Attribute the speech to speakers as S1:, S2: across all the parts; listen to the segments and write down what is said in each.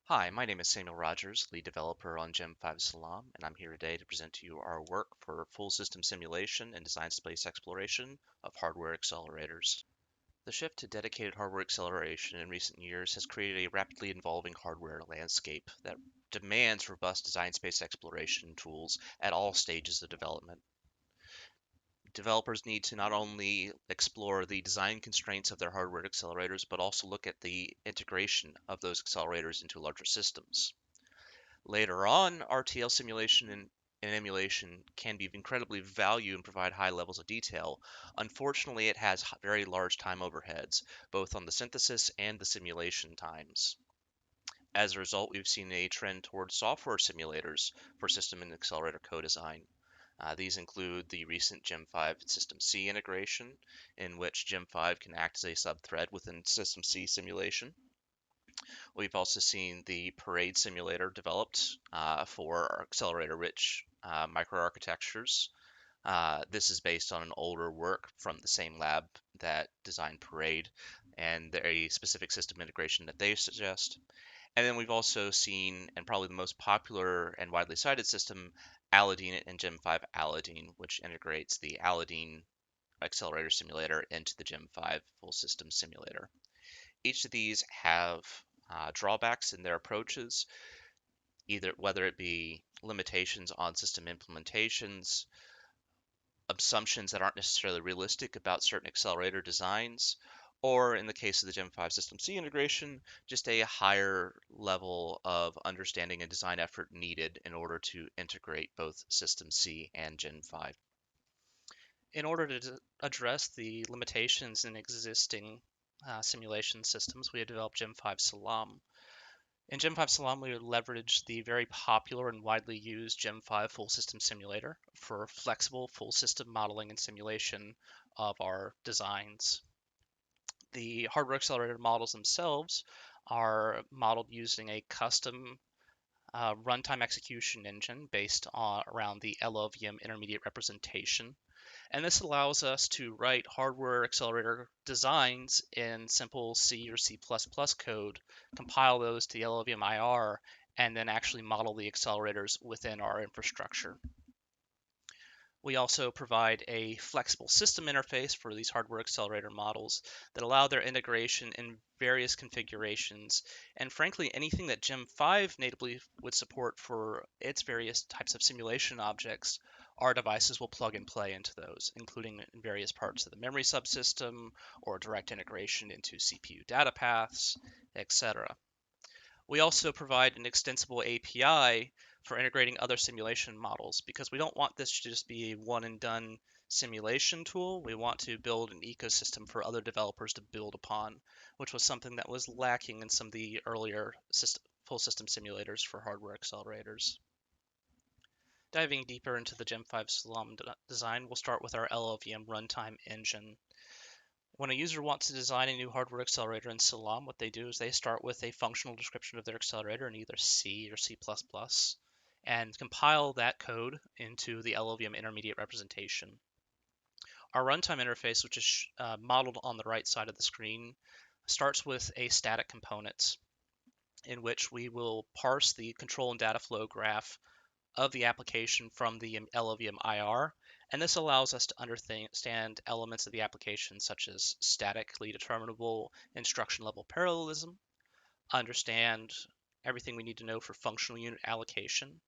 S1: Hi, my name is Samuel Rogers, lead developer on gem5 SALAM, and I'm here today to present to you our work for full system simulation and design space exploration of hardware accelerators. The shift to dedicated hardware acceleration in recent years has created a rapidly evolving hardware landscape that demands robust design space exploration tools at all stages of development. Developers need to not only explore the design constraints of their hardware accelerators, but also look at the integration of those accelerators into larger systems. Later on, RTL simulation and emulation can be of incredibly value and provide high levels of detail. Unfortunately, it has very large time overheads, both on the synthesis and the simulation times. As a result, we've seen a trend towards software simulators for system and accelerator co-design. These include the recent gem5 System C integration, in which gem5 can act as a subthread within System C simulation. We've also seen the Parade simulator developed for accelerator-rich microarchitectures. This is based on an older work from the same lab that designed Parade and a specific system integration that they suggest. And then we've also seen, and probably the most popular and widely cited system, Aladdin and Gem5 Aladdin, which integrates the Aladdin accelerator simulator into the Gem5 full system simulator. Each of these have drawbacks in their approaches, either whether it be limitations on system implementations, assumptions that aren't necessarily realistic about certain accelerator designs, or in the case of the Gem5 System C integration, just a higher level of understanding and design effort needed in order to integrate both System C and Gen5. In order to address the limitations in existing simulation systems, we have developed Gem5 SALAM. In Gem5 SALAM, we leverage the very popular and widely used Gem5 full system simulator for flexible full system modeling and simulation of our designs. The hardware accelerator models themselves are modeled using a custom runtime execution engine based around the LLVM intermediate representation. And this allows us to write hardware accelerator designs in simple C or C++ code, compile those to the LLVM-IR, and then actually model the accelerators within our infrastructure. We also provide a flexible system interface for these hardware accelerator models that allow their integration in various configurations, and frankly, anything that Gem5 natively would support for its various types of simulation objects, our devices will plug and play into those, including in various parts of the memory subsystem or direct integration into CPU data paths, etc. We also provide an extensible API for integrating other simulation models because we don't want this to just be a one and done simulation tool. We want to build an ecosystem for other developers to build upon, which was something that was lacking in some of the earlier full system simulators for hardware accelerators. Diving deeper into the Gem5 SALAM design, we'll start with our LLVM runtime engine. When a user wants to design a new hardware accelerator in SALAM, what they do is they start with a functional description of their accelerator in either C or C++ and compile that code into the LLVM intermediate representation. Our runtime interface, which is modeled on the right side of the screen, starts with a static components in which we will parse the control and data flow graph of the application from the LLVM IR, and this allows us to understand elements of the application such as statically determinable instruction level parallelism, understand everything we need to know for functional unit allocation,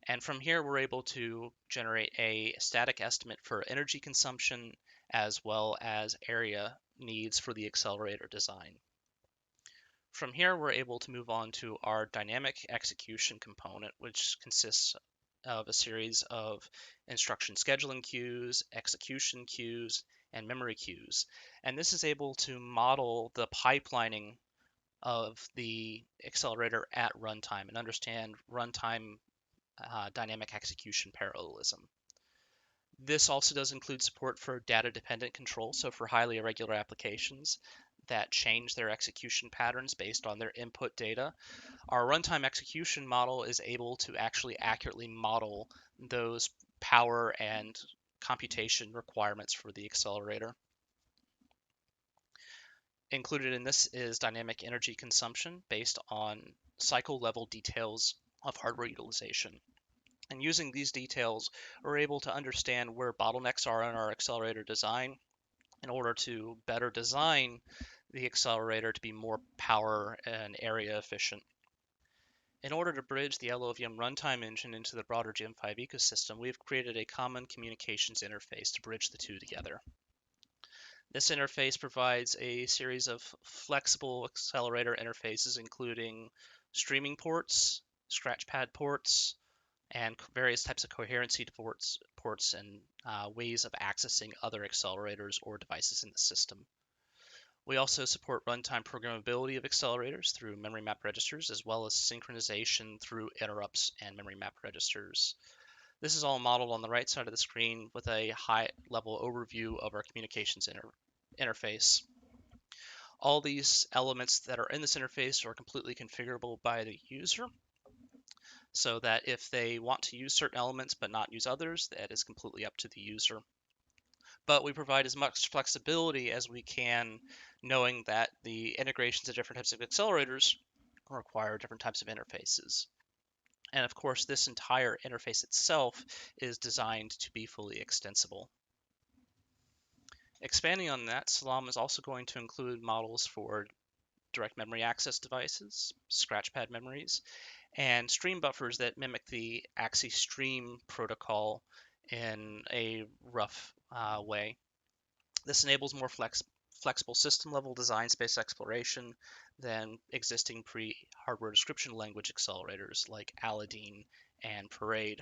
S1: and from here we're able to generate a static estimate for energy consumption as well as area needs for the accelerator design. From here, we're able to move on to our dynamic execution component, which consists of a series of instruction scheduling queues, execution queues, and memory queues. And this is able to model the pipelining of the accelerator at runtime and understand runtime dynamic execution parallelism. This also does include support for data-dependent control, so for highly irregular applications that change their execution patterns based on their input data. Our runtime execution model is able to actually accurately model those power and computation requirements for the accelerator. Included in this is dynamic energy consumption based on cycle level details of hardware utilization. And using these details, we're able to understand where bottlenecks are in our accelerator design in order to better design the accelerator to be more power and area efficient. In order to bridge the LLVM runtime engine into the broader gem5 ecosystem, we've created a common communications interface to bridge the two together. This interface provides a series of flexible accelerator interfaces, including streaming ports, scratchpad ports, and various types of coherency ports and ways of accessing other accelerators or devices in the system. We also support runtime programmability of accelerators through memory map registers, as well as synchronization through interrupts and memory map registers. This is all modeled on the right side of the screen with a high-level overview of our communications interface. All these elements that are in this interface are completely configurable by the user, so that if they want to use certain elements but not use others, that is completely up to the user. But we provide as much flexibility as we can, knowing that the integrations of different types of accelerators require different types of interfaces. And of course, this entire interface itself is designed to be fully extensible. Expanding on that, SALAM is also going to include models for direct memory access devices, scratchpad memories, and stream buffers that mimic the AXI stream protocol in a rough way. This enables more flexible system-level design space exploration than existing pre-hardware description language accelerators like Aladdin and Parade.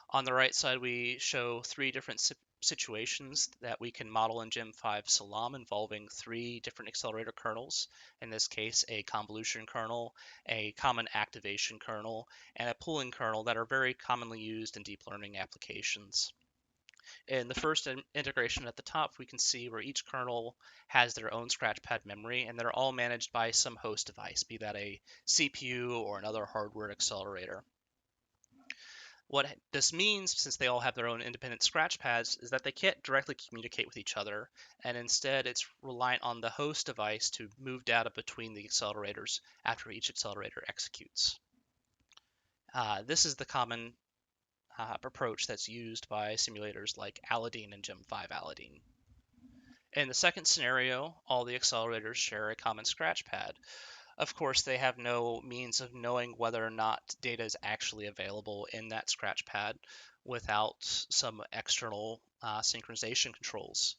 S1: On the right side, we show three different situations that we can model in gem5 SALAM involving three different accelerator kernels. In this case, a convolution kernel, a common activation kernel, and a pooling kernel that are very commonly used in deep learning applications. In the first integration at the top, we can see where each kernel has their own scratchpad memory, and they're all managed by some host device, be that a CPU or another hardware accelerator. What this means, since they all have their own independent scratchpads, is that they can't directly communicate with each other, and instead it's reliant on the host device to move data between the accelerators after each accelerator executes. This is the common approach that's used by simulators like Aladdin and gem5 Aladdin. In the second scenario, all the accelerators share a common scratchpad. Of course, they have no means of knowing whether or not data is actually available in that scratchpad without some external synchronization controls.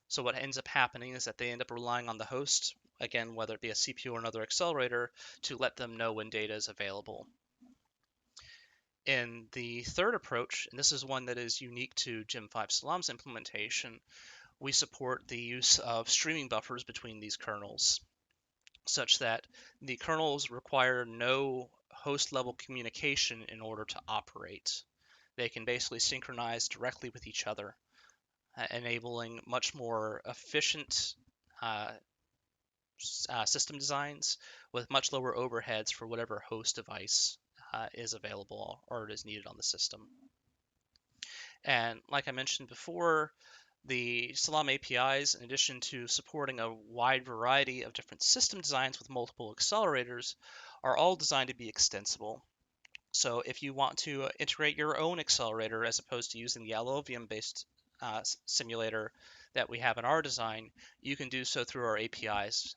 S1: So what ends up happening is that they end up relying on the host, again, whether it be a CPU or another accelerator, to let them know when data is available. In the third approach, and this is one that is unique to gem5 SALAM's implementation, we support the use of streaming buffers between these kernels, such that the kernels require no host level communication in order to operate. They can basically synchronize directly with each other, enabling much more efficient system designs with much lower overheads for whatever host device is available or is needed on the system. And like I mentioned before, the SALAM APIs, in addition to supporting a wide variety of different system designs with multiple accelerators, are all designed to be extensible. So if you want to integrate your own accelerator as opposed to using the LLVM-based simulator that we have in our design, you can do so through our APIs.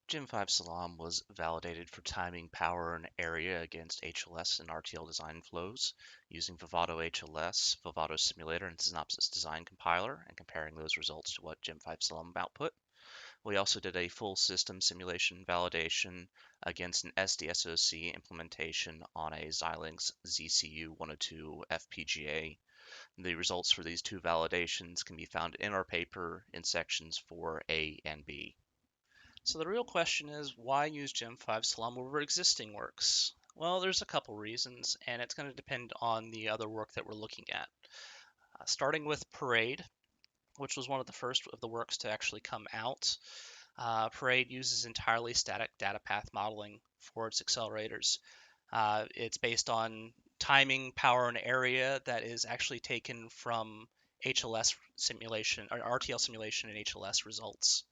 S2: gem5 SALAM was validated for timing, power, and area against HLS and RTL design flows using Vivado HLS, Vivado Simulator, and Synopsys Design Compiler, and comparing those results to what gem5 SALAM output. We also did a full system simulation validation against an SDSOC implementation on a Xilinx ZCU 102 FPGA. The results for these two validations can be found in our paper in sections 4A and B.
S1: So the real question is, why use gem5 SALAM over existing works? Well, there's a couple reasons, and it's going to depend on the other work that we're looking at. Starting with Parade, which was one of the first of the works to actually come out. Parade uses entirely static data path modeling for its accelerators. It's based on timing, power, and area that is actually taken from
S2: HLS simulation or RTL simulation and HLS results.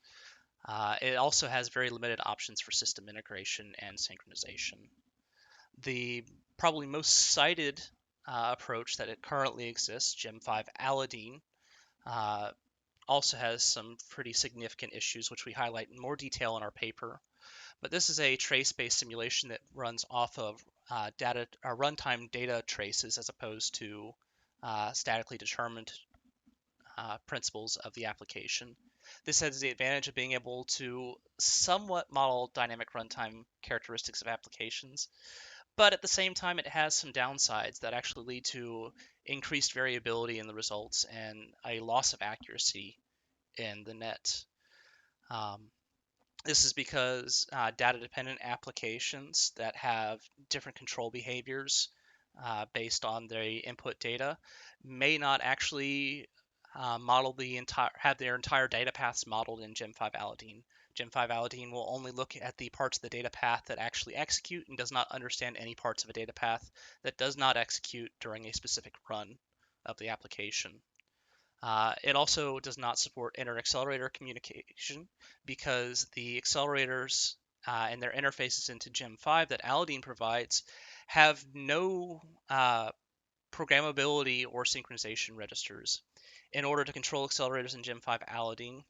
S2: It also has very limited options for system integration and synchronization. The probably most cited approach that it currently exists, gem5 Aladdin, uh, also has some pretty significant issues, which we highlight in more detail in our paper. But this is a trace-based simulation that runs off of runtime data traces as opposed to statically determined principles of the application. This has the advantage of being able to somewhat model dynamic runtime characteristics of applications, but at the same time, it has some downsides that actually lead to increased variability in the results and a loss of accuracy in the net. Um, this is because data-dependent applications that have different control behaviors based on their input data may not actually have their entire data paths modeled in gem5 Aladdin. Gem5 Aladdin will only look at the parts of the data path that actually execute and does not understand any parts of a data path that does not execute during a specific run of the application. It also does not support inter-accelerator communication because the accelerators and their interfaces into Gem5 that Aladdin provides have no programmability or synchronization registers. In order to control accelerators in Gem5 Aladdin,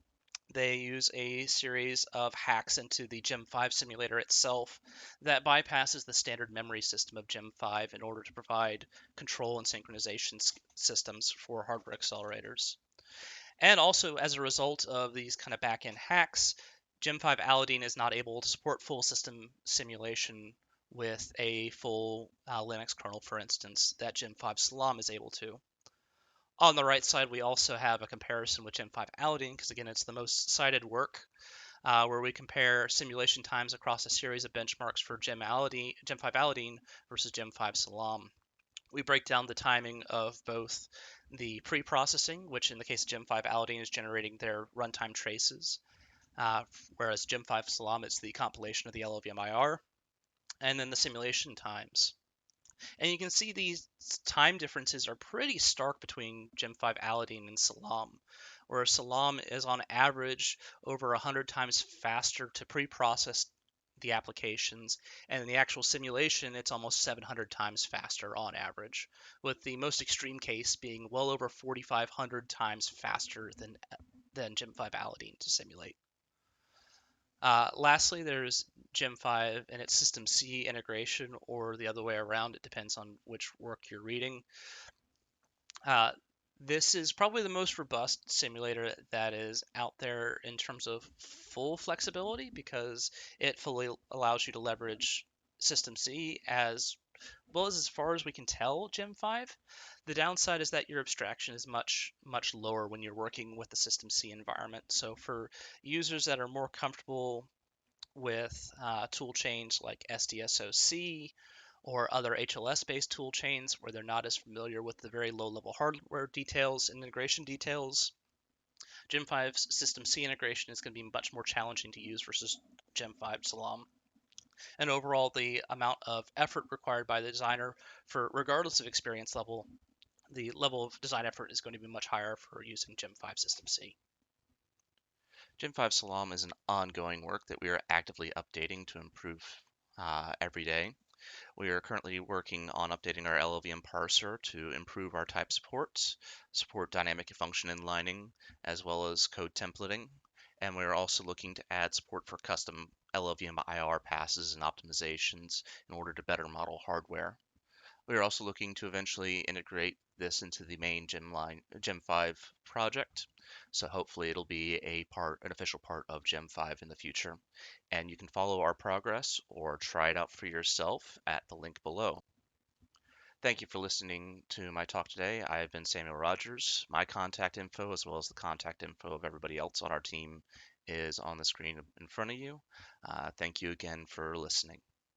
S2: they use a series of hacks into the Gem5 simulator itself that bypasses the standard memory system of Gem5 in order to provide control and synchronization systems for hardware accelerators. And also, as a result of these kind of back-end hacks, Gem5 Aladdin is not able to support full system simulation with a full Linux kernel, for instance, that Gem5 SALAM is able to. On the right side, we also have a comparison with Gem5 Aladdin, because again, it's the most cited work, where we compare simulation times across a series of benchmarks for Gem5 Aladdin versus Gem5 SALAM. We break down the timing of both the pre-processing, which in the case of Gem5 Aladdin is generating their runtime traces, whereas Gem5 SALAM is the compilation of the LLVM-IR, and then the simulation times. And you can see these time differences are pretty stark between Gem5 Aladdin and SALAM, where SALAM is on average over 100 times faster to pre-process the applications, and in the actual simulation, it's almost 700 times faster on average, with the most extreme case being well over 4,500 times faster than Gem5 Aladdin to simulate. Lastly, there's Gem5 and its System C integration, or the other way around. It depends on which work you're reading. This is probably the most robust simulator that is out there in terms of full flexibility because it fully allows you to leverage System C as well as far as we can tell, Gem5. The downside is that your abstraction is much, much lower when you're working with the System C environment. So for users that are more comfortable with tool chains like SDSOC or other HLS-based tool chains where they're not as familiar with the very low-level hardware details and integration details, Gem5's System C integration is going to be much more challenging to use versus Gem5 SALAM. And overall, the amount of effort required by the designer for, regardless of experience level, the level of design effort is going to be much higher for using Gem5 System C.
S1: Gem5 SALAM is an ongoing work that we are actively updating to improve every day. We are currently working on updating our LLVM parser to improve our type support dynamic function inlining, as well as code templating. And we are also looking to add support for custom LLVM IR passes and optimizations in order to better model hardware. We are also looking to eventually integrate this into the main Gem5 project. So hopefully it'll be an official part of Gem5 in the future. And you can follow our progress or try it out for yourself at the link below. Thank you for listening to my talk today. I have been Samuel Rogers. My contact info, as well as the contact info of everybody else on our team, is on the screen in front of you. Thank you again for listening.